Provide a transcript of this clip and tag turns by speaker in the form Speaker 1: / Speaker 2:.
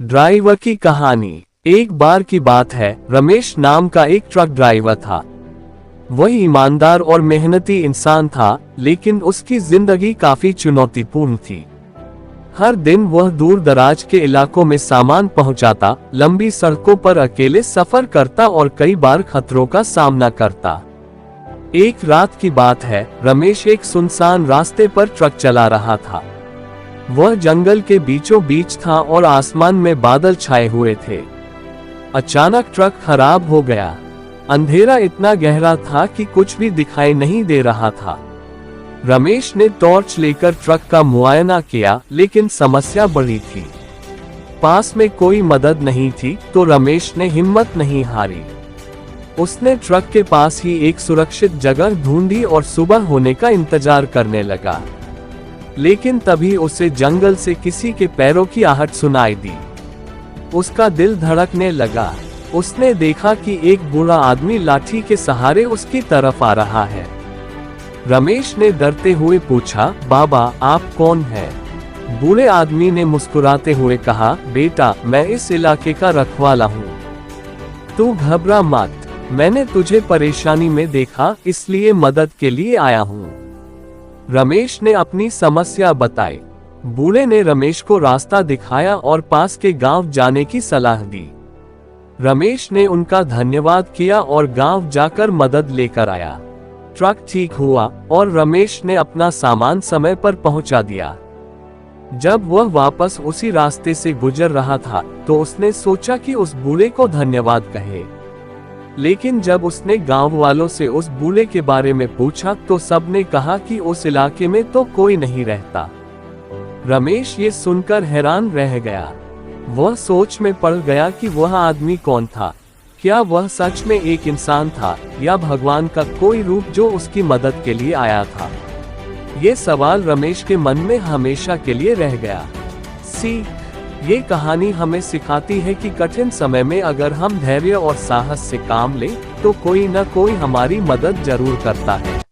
Speaker 1: Driver की कहानी। एक बार की बात है, रमेश नाम का एक ट्रक ड्राइवर था। वह ईमानदार और मेहनती इंसान था, लेकिन उसकी जिंदगी काफी चुनौतीपूर्ण थी। हर दिन वह दूर दराज के इलाकों में सामान पहुंचाता, लंबी सड़कों पर अकेले सफर करता और कई बार खतरों का सामना करता। एक रात की बात है, रमेश एक सुनसान रास्ते पर ट्रक चला रहा था। वह जंगल के बीचों बीच था और आसमान में बादल छाए हुए थे। अचानक ट्रक खराब हो गया। अंधेरा इतना गहरा था कि कुछ भी दिखाई नहीं दे रहा था। रमेश ने टॉर्च लेकर ट्रक का मुआयना किया, लेकिन समस्या बड़ी थी। पास में कोई मदद नहीं थी, तो रमेश ने हिम्मत नहीं हारी। उसने ट्रक के पास ही एक सुरक्षित जगह ढूंढी और सुबह होने का इंतजार करने लगा। लेकिन तभी उसे जंगल से किसी के पैरों की आहट सुनाई दी। उसका दिल धड़कने लगा। उसने देखा कि एक बूढ़ा आदमी लाठी के सहारे उसकी तरफ आ रहा है। रमेश ने डरते हुए पूछा, बाबा आप कौन हैं? बूढ़े आदमी ने मुस्कुराते हुए कहा, बेटा मैं इस इलाके का रखवाला हूँ। तू घबरा मत, मैंने तुझे परेशानी में देखा, इसलिए मदद के लिए आया हूँ। रमेश ने अपनी समस्या बताई। बूढ़े ने रमेश को रास्ता दिखाया और पास के गांव जाने की सलाह दी। रमेश ने उनका धन्यवाद किया और गांव जाकर मदद लेकर आया। ट्रक ठीक हुआ और रमेश ने अपना सामान समय पर पहुंचा दिया। जब वह वापस उसी रास्ते से गुजर रहा था, तो उसने सोचा कि उस बूढ़े को धन्यवाद कहे। लेकिन जब उसने गांव वालों से उस बूढ़े के बारे में पूछा, तो सबने कहा कि उस इलाके में तो कोई नहीं रहता। रमेश ये सुनकर हैरान रह गया। वह सोच में पड़ गया कि वह आदमी कौन था। क्या वह सच में एक इंसान था या भगवान का कोई रूप जो उसकी मदद के लिए आया था? ये सवाल रमेश के मन में हमेशा के लिए रह गया। ये कहानी हमें सिखाती है कि कठिन समय में अगर हम धैर्य और साहस से काम लें, तो कोई न कोई हमारी मदद जरूर करता है।